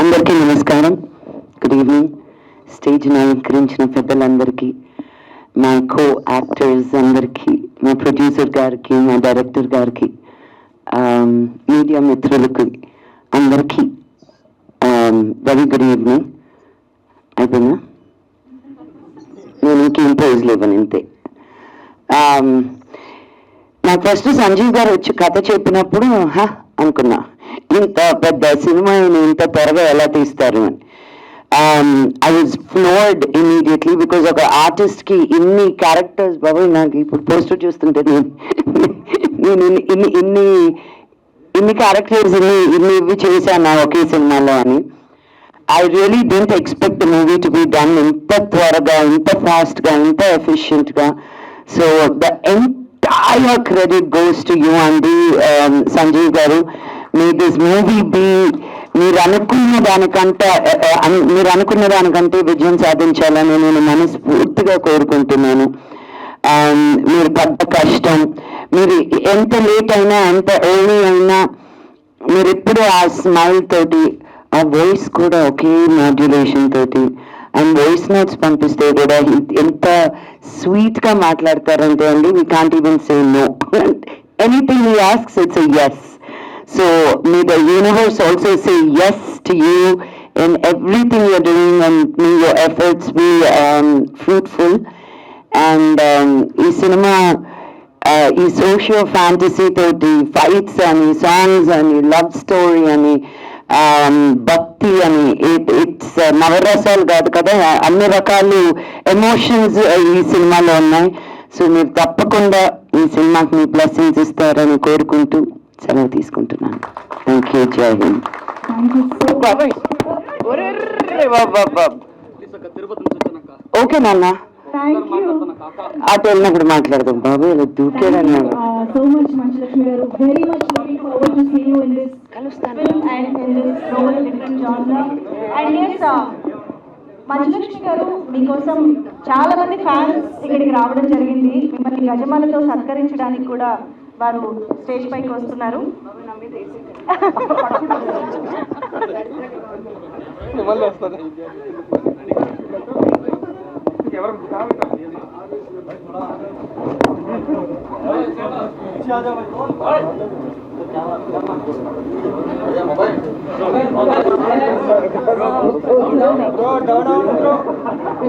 అందరికీ నమస్కారం. Good evening. స్టేజ్ని అలంకరించిన పెద్దలందరికీ, మా కో యాక్టర్స్ అందరికీ, మా ప్రొడ్యూసర్ గారికి, మా డైరెక్టర్ గారికి, మీడియా మిత్రులకి అందరికీ వెరీ గుడ్ ఈవినింగ్. అయిపోయిందా? నేను ఇంకేం ప్రైజ్లు ఇవ్వను, ఇంతే. నాకు ఫస్ట్ సంజీవ్ గారు వచ్చి కథ చెప్పినప్పుడు అనుకున్నా, ఇంత పెద్ద సినిమా ఇంత త్వరగా ఎలా తీస్తారు అని. I was floored immediately, because ఒక ఆర్టిస్ట్కి ఇన్ని క్యారెక్టర్స్, బాబు నాకు ఇప్పుడు పోస్టర్ చూస్తుంటే నేను ఇన్ని క్యారెక్టర్స్ ఇవి చేశాను ఒకే సినిమాలో అని. I really didn't expect the movie to be done ఇంత త్వరగా, ఇంత ఫాస్ట్గా, ఇంత ఎఫిషియెంట్గా. So the entire credit goes to you అండి, సంజీవ్ గారు. మే దిస్ మూవీ బి మీరు అనుకున్న దానికంటే విజయం సాధించాలని నేను మనస్ఫూర్తిగా కోరుకుంటున్నాను. మీరు పడ్డ కష్టం, మీరు ఎంత లేట్ అయినా, ఎంత ఎర్లీ అయినా, మీరు ఎప్పుడు ఆ స్మైల్ తోటి, ఆ వాయిస్ కూడా ఒకే మాడ్యులేషన్ తోటి, అండ్ వాయిస్ నోట్స్ పంపిస్తే కూడా ఎంత స్వీట్గా మాట్లాడతారంటే అండి, we can't even say no. Anything he asks it's a yes. So may the universe also say yes to you in everything you're doing, and may your efforts be fruitful. And ఈ cinema ఈ socio fantasy తోటి, fights అని, songs అని, love story అని, భక్తి అని, it's నవరసాలు కాదు కదా, అన్ని రకాలు ఎమోషన్స్ ఈ సినిమాలో ఉన్నాయి. సో మీరు తప్పకుండా ఈ సినిమాకి మీ బ్లెస్సింగ్స్ ఇస్తారని కోరుకుంటూ సెలవు తీసుకుంటున్నాను. Thank you. జై హింద్. ఓకే నాన్న, అటు వెళ్ళినప్పుడు మాట్లాడదాం. బాబు ఇలా దూకేదన్నాడు. So much, Manchulakshmi garu. Very much looking forward to see you in this film and in this role in different genre. And yes, Manchu Lakshmi గారు, మీకోసం చాలా మంది ఫ్యాన్స్ ఇక్కడికి రావడం జరిగింది. మిమ్మల్ని గజమాలతో సత్కరించడానికి కూడా వారు స్టేజ్ పైకి వస్తున్నారు.